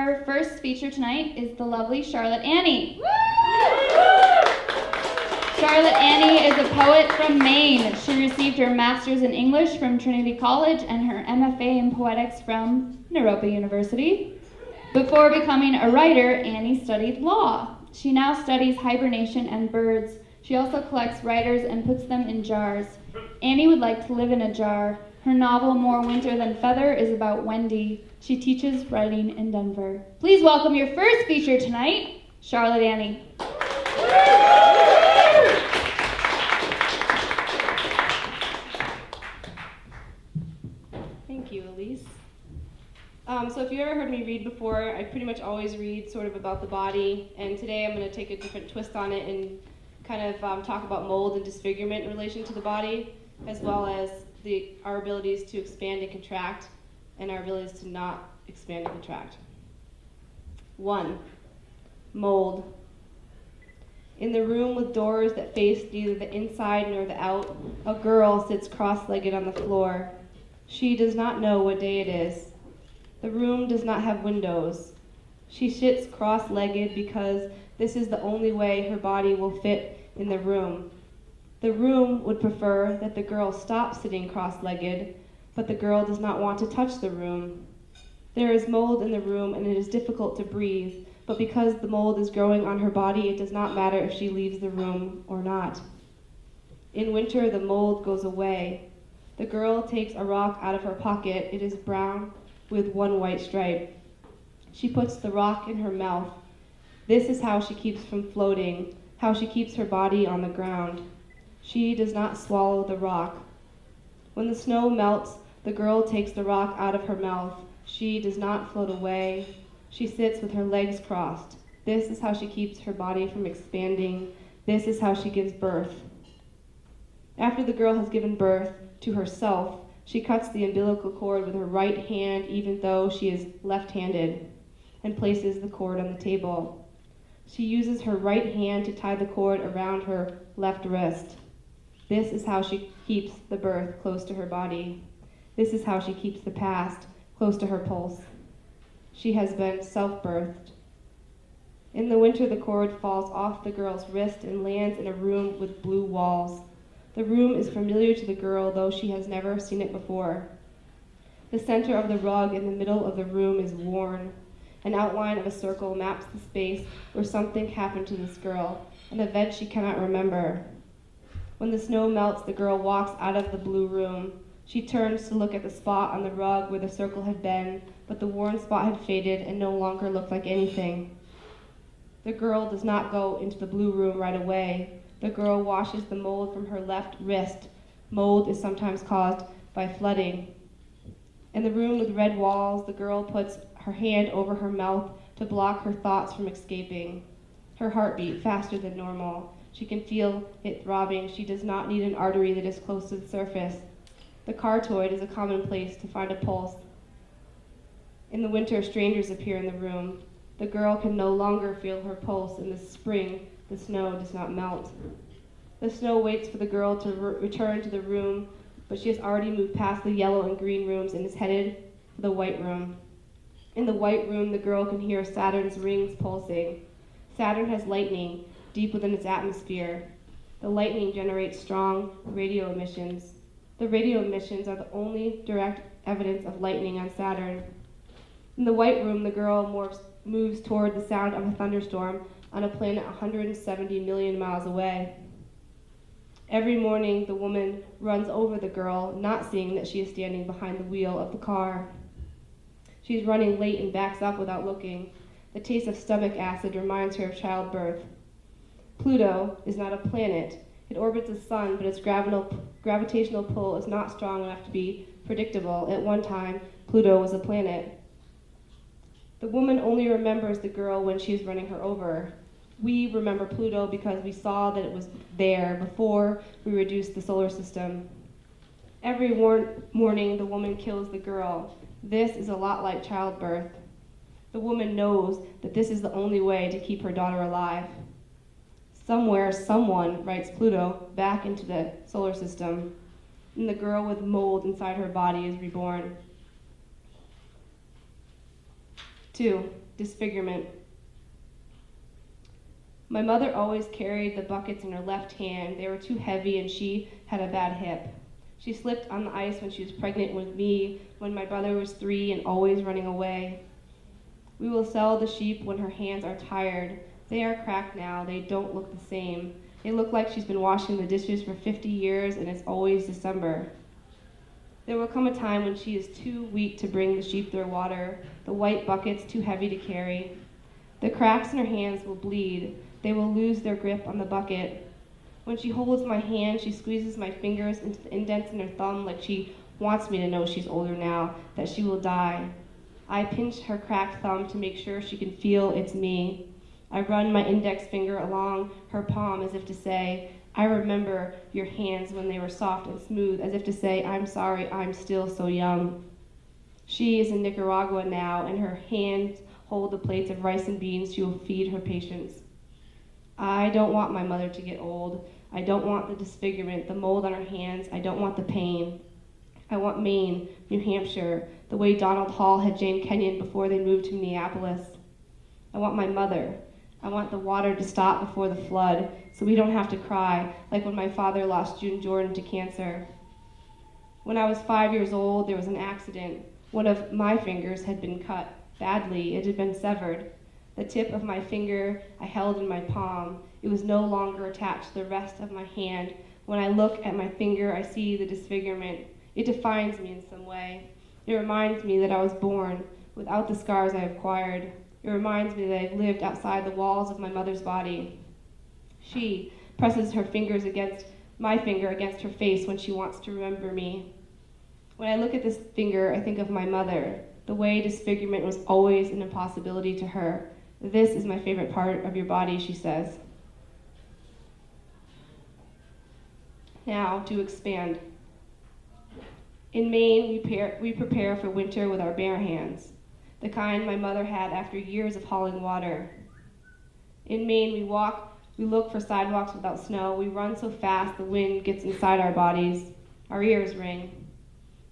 Our first feature tonight is the lovely Charlotte Annie. Charlotte Annie is a poet from Maine. She received her master's in English from Trinity College and her MFA in poetics from Naropa University. Before becoming a writer, Annie studied law. She now studies hibernation and birds. She also collects writers and puts them in jars. Annie would like to live in a jar. Her novel, More Winter Than Feather, is about Wendy. She teaches writing in Denver. Please welcome your first feature tonight, Charlotte Annie. Thank you, Elise. So if you ever heard me read before, I pretty much always read sort of about the body, and today I'm going to take a different twist on it and kind of talk about mold and disfigurement in relation to the body, as well as our abilities to expand and contract, and our abilities to not expand and contract. 1. Mold. In the room with doors that face neither the inside nor the out, a girl sits cross-legged on the floor. She does not know what day it is. The room does not have windows. She sits cross-legged because this is the only way her body will fit in the room. The room would prefer that the girl stop sitting cross-legged, but the girl does not want to touch the room. There is mold in the room and it is difficult to breathe, but because the mold is growing on her body, it does not matter if she leaves the room or not. In winter, the mold goes away. The girl takes a rock out of her pocket. It is brown with one white stripe. She puts the rock in her mouth. This is how she keeps from floating, how she keeps her body on the ground. She does not swallow the rock. When the snow melts, the girl takes the rock out of her mouth. She does not float away. She sits with her legs crossed. This is how she keeps her body from expanding. This is how she gives birth. After the girl has given birth to herself, she cuts the umbilical cord with her right hand, even though she is left-handed, and places the cord on the table. She uses her right hand to tie the cord around her left wrist. This is how she keeps the birth close to her body. This is how she keeps the past close to her pulse. She has been self-birthed. In the winter, the cord falls off the girl's wrist and lands in a room with blue walls. The room is familiar to the girl, though she has never seen it before. The center of the rug in the middle of the room is worn. An outline of a circle maps the space where something happened to this girl, an event she cannot remember. When the snow melts, the girl walks out of the blue room. She turns to look at the spot on the rug where the circle had been, but the worn spot had faded and no longer looked like anything. The girl does not go into the blue room right away. The girl washes the mold from her left wrist. Mold is sometimes caused by flooding. In the room with red walls, the girl puts her hand over her mouth to block her thoughts from escaping. Her heart beat faster than normal. She can feel it throbbing. She does not need an artery that is close to the surface. The cartoid is a common place to find a pulse. In the winter, strangers appear in the room. The girl can no longer feel her pulse. In the spring, the snow does not melt. The snow waits for the girl to return to the room, but she has already moved past the yellow and green rooms and is headed for the white room. In the white room, the girl can hear Saturn's rings pulsing. Saturn has lightning deep within its atmosphere. The lightning generates strong radio emissions. The radio emissions are the only direct evidence of lightning on Saturn. In the white room, the girl moves toward the sound of a thunderstorm on a planet 170 million miles away. Every morning, the woman runs over the girl, not seeing that she is standing behind the wheel of the car. She is running late and backs up without looking. The taste of stomach acid reminds her of childbirth. Pluto is not a planet. It orbits the sun, but its gravitational pull is not strong enough to be predictable. At one time, Pluto was a planet. The woman only remembers the girl when she is running her over. We remember Pluto because we saw that it was there before we reduced the solar system. Every morning, the woman kills the girl. This is a lot like childbirth. The woman knows that this is the only way to keep her daughter alive. Somewhere, someone writes Pluto back into the solar system, and the girl with mold inside her body is reborn. 2. Disfigurement. My mother always carried the buckets in her left hand. They were too heavy and she had a bad hip. She slipped on the ice when she was pregnant with me, when my brother was 3 and always running away. We will sell the sheep when her hands are tired. They are cracked now. They don't look the same. They look like she's been washing the dishes for 50 years and it's always December. There will come a time when she is too weak to bring the sheep their water, the white buckets too heavy to carry. The cracks in her hands will bleed. They will lose their grip on the bucket. When she holds my hand, she squeezes my fingers into the indents in her thumb like she wants me to know she's older now, that she will die. I pinch her cracked thumb to make sure she can feel it's me. I run my index finger along her palm as if to say, I remember your hands when they were soft and smooth, as if to say, I'm sorry, I'm still so young. She is in Nicaragua now, and her hands hold the plates of rice and beans she will feed her patients. I don't want my mother to get old. I don't want the disfigurement, the mold on her hands. I don't want the pain. I want Maine, New Hampshire, the way Donald Hall had Jane Kenyon before they moved to Minneapolis. I want my mother. I want the water to stop before the flood, so we don't have to cry, like when my father lost June Jordan to cancer. When I was 5 years old, there was an accident. One of my fingers had been cut badly. It had been severed. The tip of my finger I held in my palm. It was no longer attached to the rest of my hand. When I look at my finger, I see the disfigurement. It defines me in some way. It reminds me that I was born without the scars I acquired. It reminds me that I've lived outside the walls of my mother's body. She presses her fingers against my finger against her face when she wants to remember me. When I look at this finger, I think of my mother. The way disfigurement was always an impossibility to her. This is my favorite part of your body, she says. Now, to expand. In Maine, we prepare for winter with our bare hands, the kind my mother had after years of hauling water. In Maine, we look for sidewalks without snow. We run so fast the wind gets inside our bodies. Our ears ring.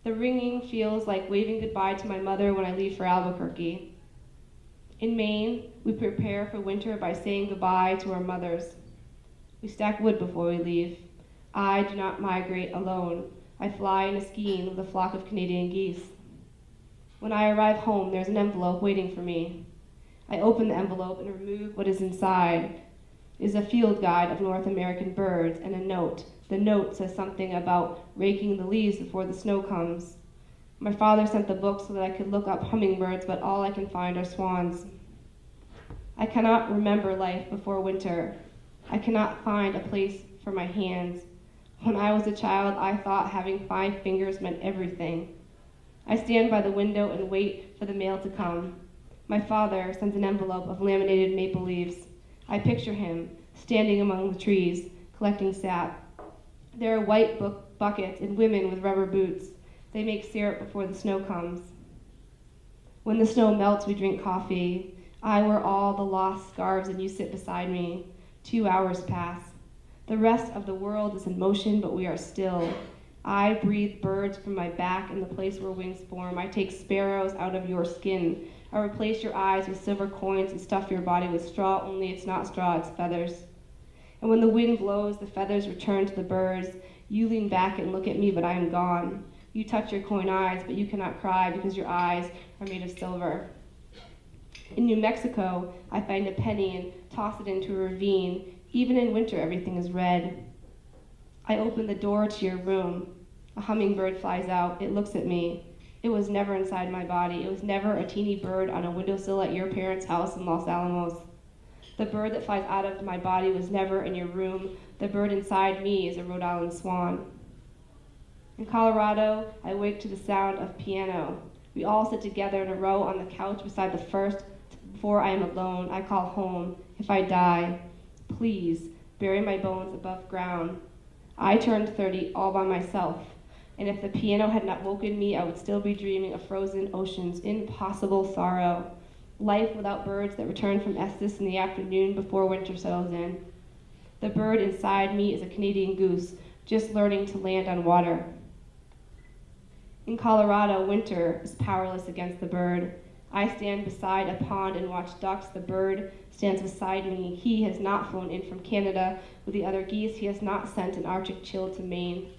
The ringing feels like waving goodbye to my mother when I leave for Albuquerque. In Maine, we prepare for winter by saying goodbye to our mothers. We stack wood before we leave. I do not migrate alone. I fly in a skein with a flock of Canadian geese. When I arrive home, there's an envelope waiting for me. I open the envelope and remove what is inside. It is a field guide of North American birds and a note. The note says something about raking the leaves before the snow comes. My father sent the book so that I could look up hummingbirds, but all I can find are swans. I cannot remember life before winter. I cannot find a place for my hands. When I was a child, I thought having 5 fingers meant everything. I stand by the window and wait for the mail to come. My father sends an envelope of laminated maple leaves. I picture him standing among the trees, collecting sap. There are white buckets and women with rubber boots. They make syrup before the snow comes. When the snow melts, we drink coffee. I wear all the lost scarves and you sit beside me. 2 hours pass. The rest of the world is in motion, but we are still. I breathe birds from my back in the place where wings form. I take sparrows out of your skin. I replace your eyes with silver coins and stuff your body with straw, only it's not straw, it's feathers. And when the wind blows, the feathers return to the birds. You lean back and look at me, but I am gone. You touch your coin eyes, but you cannot cry because your eyes are made of silver. In New Mexico, I find a penny and toss it into a ravine. Even in winter, everything is red. I open the door to your room. A hummingbird flies out. It looks at me. It was never inside my body. It was never a teeny bird on a windowsill at your parents' house in Los Alamos. The bird that flies out of my body was never in your room. The bird inside me is a Rhode Island swan. In Colorado, I wake to the sound of piano. We all sit together in a row on the couch beside the first. Before I am alone, I call home. If I die, please bury my bones above ground. I turned 30 all by myself, and if the piano had not woken me, I would still be dreaming of frozen oceans, impossible sorrow, life without birds that return from Estes in the afternoon before winter settles in. The bird inside me is a Canadian goose, just learning to land on water. In Colorado, winter is powerless against the bird. I stand beside a pond and watch ducks. The bird stands beside me. He has not flown in from Canada with the other geese. He has not sent an Arctic chill to Maine.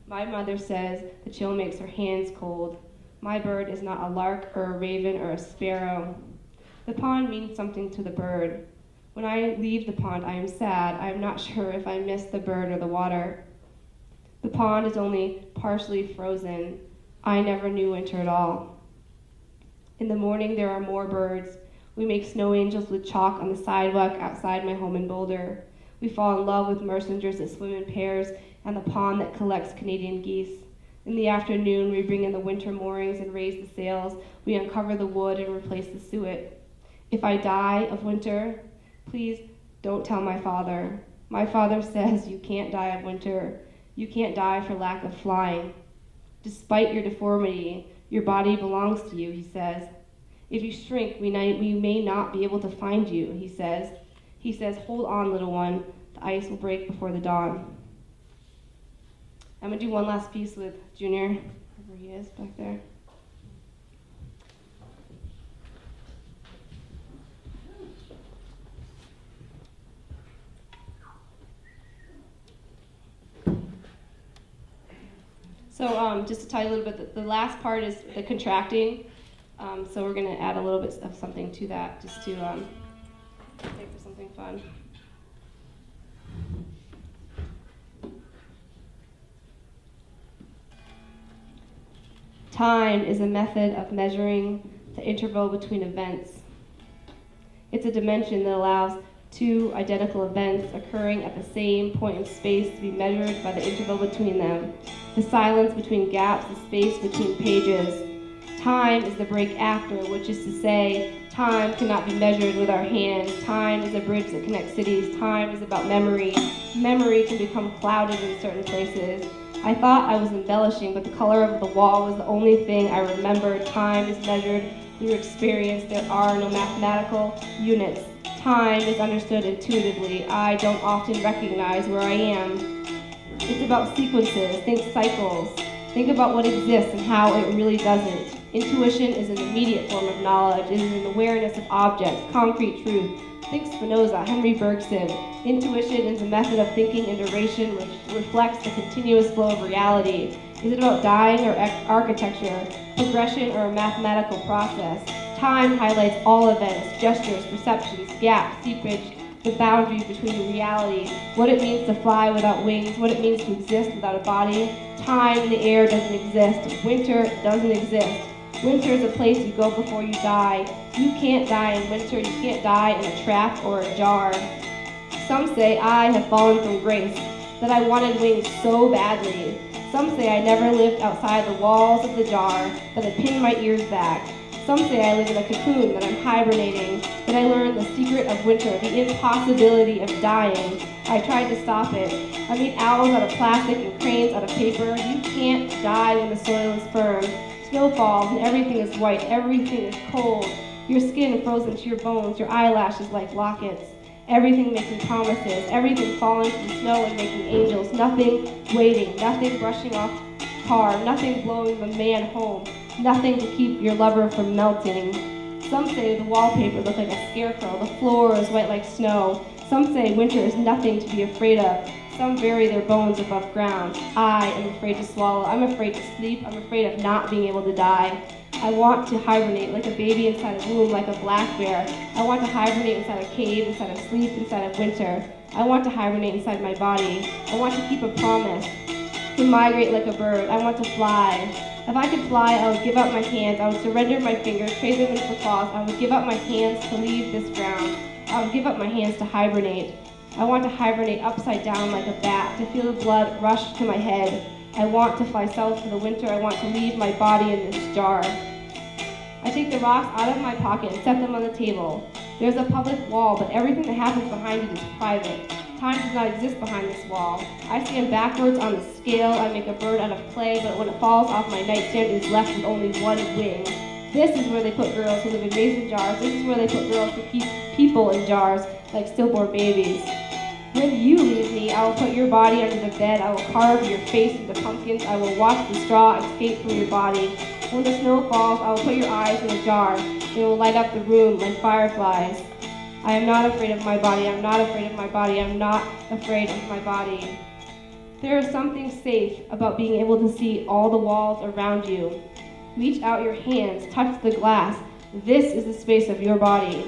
My mother says the chill makes her hands cold. My bird is not a lark or a raven or a sparrow. The pond means something to the bird. When I leave the pond, I am sad. I am not sure if I miss the bird or the water. The pond is only partially frozen. I never knew winter at all. In the morning, there are more birds. We make snow angels with chalk on the sidewalk outside my home in Boulder. We fall in love with mercensers that swim in pairs and the pond that collects Canadian geese. In the afternoon, we bring in the winter moorings and raise the sails. We uncover the wood and replace the suet. If I die of winter, please don't tell my father. My father says you can't die of winter. You can't die for lack of flying. Despite your deformity, your body belongs to you, he says. If you shrink, we may not be able to find you, he says. He says, hold on, little one. The ice will break before the dawn. I'm going to do one last piece with Junior, wherever he is back there. So just to tell you a little bit, the last part is the contracting. So we're going to add a little bit of something to that, just to make for something fun. Time is a method of measuring the interval between events. It's a dimension that allows two identical events occurring at the same point in space to be measured by the interval between them, the silence between gaps, the space between pages. Time is the break after, which is to say, time cannot be measured with our hands. Time is a bridge that connects cities. Time is about memory. Memory can become clouded in certain places. I thought I was embellishing, but the color of the wall was the only thing I remembered. Time is measured through experience. There are no mathematical units. Time is understood intuitively. I don't often recognize where I am. It's about sequences. Think cycles. Think about what exists and how it really doesn't. Intuition is an immediate form of knowledge. It is an awareness of objects, concrete truth. Think Spinoza, Henry Bergson. Intuition is a method of thinking in duration which reflects the continuous flow of reality. Is it about dying or architecture, progression or a mathematical process? Time highlights all events, gestures, perceptions, gaps, seepage, the boundaries between reality, what it means to fly without wings, what it means to exist without a body. Time in the air doesn't exist. Winter doesn't exist. Winter is a place you go before you die. You can't die in winter. You can't die in a trap or a jar. Some say I have fallen from grace, that I wanted wings so badly. Some say I never lived outside the walls of the jar, that I pinned my ears back. Some say I live in a cocoon, that I'm hibernating, that I learned the secret of winter, the impossibility of dying. I tried to stop it. I made owls out of plastic and cranes out of paper. You can't die when the soil is firm. Snow falls and everything is white, everything is cold. Your skin frozen to your bones, your eyelashes like lockets. Everything making promises, everything falling from snow and making angels. Nothing waiting, nothing brushing off car, nothing blowing the man home. Nothing to keep your lover from melting. Some say the wallpaper looks like a scarecrow. The floor is white like snow. Some say winter is nothing to be afraid of. Some bury their bones above ground. I am afraid to swallow. I'm afraid to sleep. I'm afraid of not being able to die. I want to hibernate like a baby inside a womb, like a black bear. I want to hibernate inside a cave, inside of sleep, inside of winter. I want to hibernate inside my body. I want to keep a promise. To migrate like a bird. I want to fly. If I could fly, I would give up my hands. I would surrender my fingers, trade them in for claws. I would give up my hands to leave this ground. I would give up my hands to hibernate. I want to hibernate upside down like a bat, to feel the blood rush to my head. I want to fly south for the winter. I want to leave my body in this jar. I take the rocks out of my pocket and set them on the table. There's a public wall, but everything that happens behind it is private. Time does not exist behind this wall. I stand backwards on the scale. I make a bird out of clay, but when it falls off my nightstand, it is left with only one wing. This is where they put girls who live in mason jars. This is where they put girls who keep people in jars, like stillborn babies. When you leave me, I will put your body under the bed. I will carve your face into pumpkins. I will watch the straw escape from your body. When the snow falls, I will put your eyes in a jar. They will light up the room like fireflies. I am not afraid of my body. I'm not afraid of my body. I'm not afraid of my body. There is something safe about being able to see all the walls around you. Reach out your hands, touch the glass. This is the space of your body.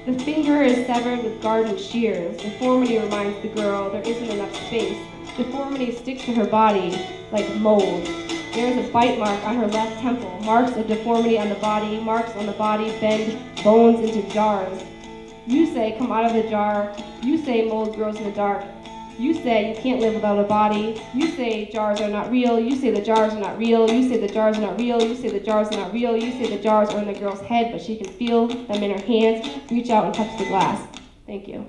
The finger is severed with garden shears. Deformity reminds the girl there isn't enough space. Deformity sticks to her body like mold. There is a bite mark on her left temple. Marks of deformity on the body. Marks on the body bend bones into jars. You say, come out of the jar. You say mold grows in the dark. You say you can't live without a body. You say jars are not real. You say the jars are not real. You say the jars are not real. You say the jars are not real. You say the jars are in the girl's head, but she can feel them in her hands. Reach out and touch the glass. Thank you.